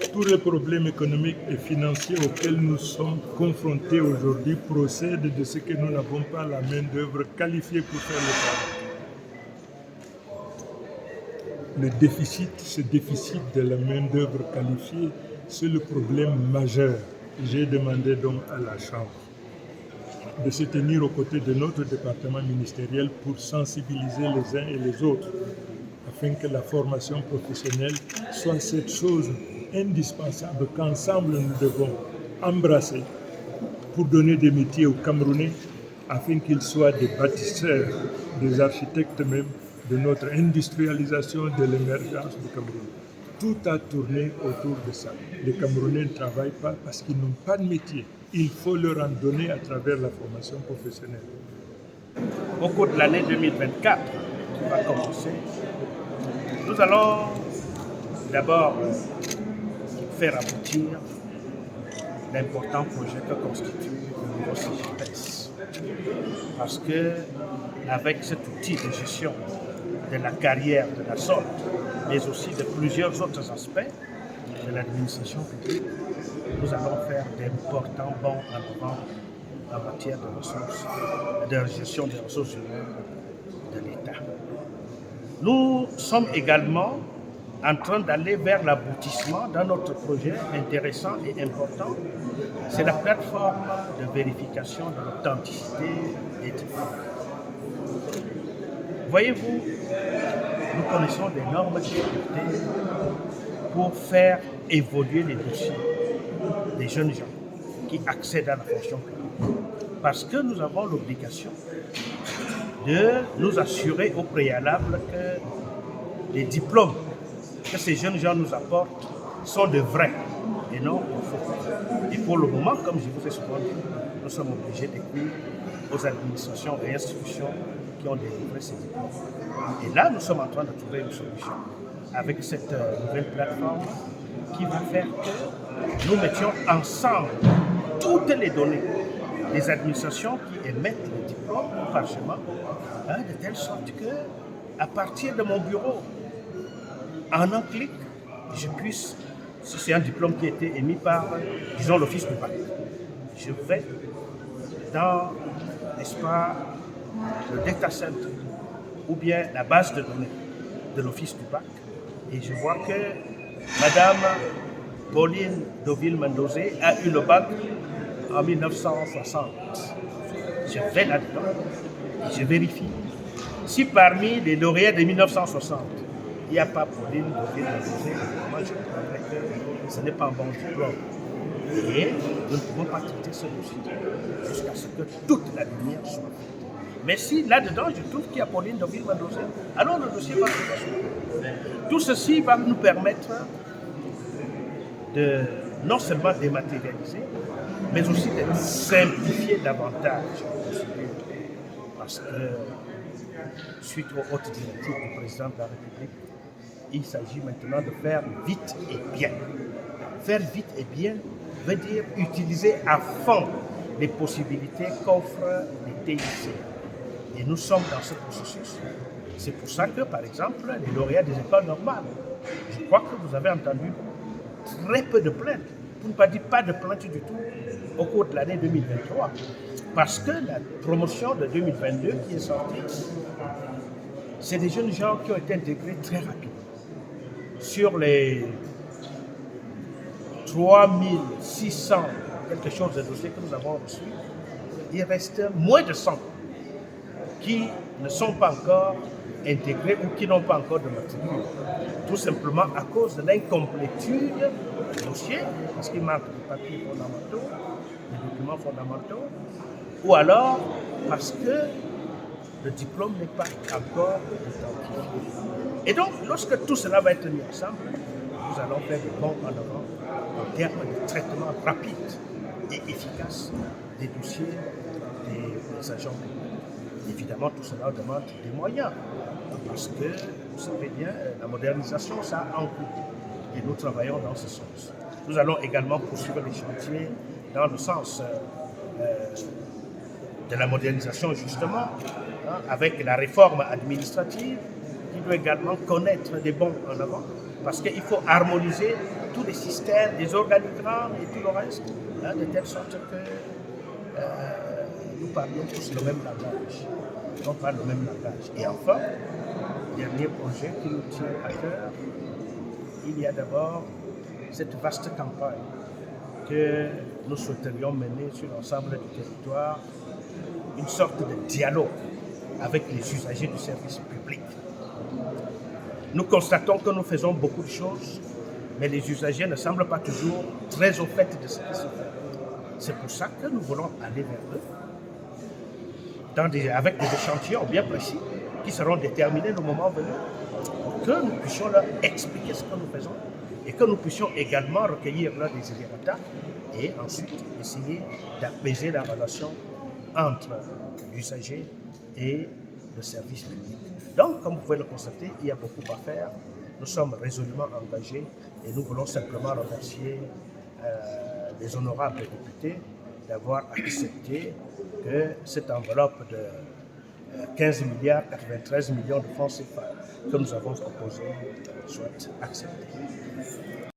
Tous les problèmes économiques et financiers auxquels nous sommes confrontés aujourd'hui procèdent de ce que nous n'avons pas la main-d'œuvre qualifiée pour faire le travail. Ce déficit de la main-d'œuvre qualifiée, c'est le problème majeur. J'ai demandé donc à la Chambre de se tenir aux côtés de notre département ministériel pour sensibiliser les uns et les autres afin que la formation professionnelle soit cette chose indispensable qu'ensemble nous devons embrasser pour donner des métiers aux Camerounais afin qu'ils soient des bâtisseurs, des architectes même de notre industrialisation, de l'émergence du Cameroun. Tout a tourné autour de ça. Les Camerounais ne travaillent pas parce qu'ils n'ont pas de métier. Il faut leur en donner à travers la formation professionnelle. Au cours de l'année 2024 qui va commencer, nous allons d'abord faire aboutir l'important projet que constitue le nouveau CGPS. Parce que avec cet outil de gestion de la carrière de la sorte, mais aussi de plusieurs autres aspects de l'administration publique, nous allons faire d'importants bons en avant en matière de ressources, de gestion des ressources humaines de l'État. Nous sommes également en train d'aller vers l'aboutissement d'un autre projet intéressant et important. C'est la plateforme de vérification de l'authenticité des diplômes. Voyez-vous, nous connaissons d'énormes difficultés pour faire évoluer les dossiers des jeunes gens qui accèdent à la fonction publique. Parce que nous avons l'obligation de nous assurer au préalable que les diplômes que ces jeunes gens nous apportent sont de vrais et non faux. Et pour le moment, comme je vous ai souvent dit, nous sommes obligés d'écrire aux administrations et institutions qui ont délivré ces diplômes. Et là, nous sommes en train de trouver une solution avec cette nouvelle plateforme qui va faire que nous mettions ensemble toutes les données des administrations qui émettent les diplômes par schéma, de telle sorte que, à partir de mon bureau, en un clic, je puisse, si c'est un diplôme qui a été émis par, disons, l'Office du bac, je vais dans, n'est-ce pas, le data center ou bien la base de données de l'Office du bac et je vois que Madame Pauline Deauville-Mendozé a eu le bac en 1960. Je vais là-dedans et je vérifie si parmi les lauréats de 1960, il n'y a pas Pauline Deauville-Mendozé, moi je comprendrais que ce n'est pas un bon diplôme. Et nous ne pouvons pas quitter ce dossier jusqu'à ce que toute la lumière soit faite. Mais si là-dedans, je trouve qu'il y a Pauline Deauville-Mendozé, alors le dossier va se passer. Tout ceci va nous permettre de non seulement dématérialiser, mais aussi de simplifier davantage le procédure. Parce que, suite aux hautes directives du président de la République, il s'agit maintenant de faire vite et bien. Faire vite et bien veut dire utiliser à fond les possibilités qu'offrent les TIC. Et nous sommes dans ce processus. C'est pour ça que, par exemple, les lauréats des écoles normales, je crois que vous avez entendu très peu de plaintes, pour ne pas dire pas de plaintes du tout, au cours de l'année 2023. Parce que la promotion de 2022 qui est sortie, c'est des jeunes gens qui ont été intégrés très rapidement. Sur les 3600 quelque chose de dossiers que nous avons reçus, il reste moins de 100 qui ne sont pas encore intégrés ou qui n'ont pas encore de matricule. Tout simplement à cause de l'incomplétude du dossier, parce qu'il manque des papiers fondamentaux, des documents fondamentaux, ou alors parce que le diplôme n'est pas encore identifié. Et donc, lorsque tout cela va être mis ensemble, nous allons faire des bons en avant en termes de traitement rapide et efficace des dossiers des agents publics. Évidemment, tout cela demande des moyens, parce que, vous savez bien, la modernisation, ça a un coût, et nous travaillons dans ce sens. Nous allons également poursuivre les chantiers dans le sens de la modernisation, justement, avec la réforme administrative, qui doit également connaître des bons en avant, parce qu'il faut harmoniser tous les systèmes, les organigrammes et tout le reste, de telle sorte que nous parlions tous le même langage. On parle le même langage. Et enfin, dernier projet qui nous tient à cœur, il y a d'abord cette vaste campagne que nous souhaiterions mener sur l'ensemble du territoire, une sorte de dialogue avec les usagers du service public. Nous constatons que nous faisons beaucoup de choses, mais les usagers ne semblent pas toujours très au fait de ce qui se fait. C'est pour ça que nous voulons aller vers eux avec des échantillons bien précis qui seront déterminés le moment venu pour que nous puissions leur expliquer ce que nous faisons et que nous puissions également recueillir leurs desiderata et ensuite essayer d'apaiser la relation entre l'usager et le service public. Donc, comme vous pouvez le constater, il y a beaucoup à faire. Nous sommes résolument engagés et nous voulons simplement remercier les honorables députés d'avoir accepté que cette enveloppe de 15 milliards 93 millions de francs CFA que nous avons proposée soit acceptée.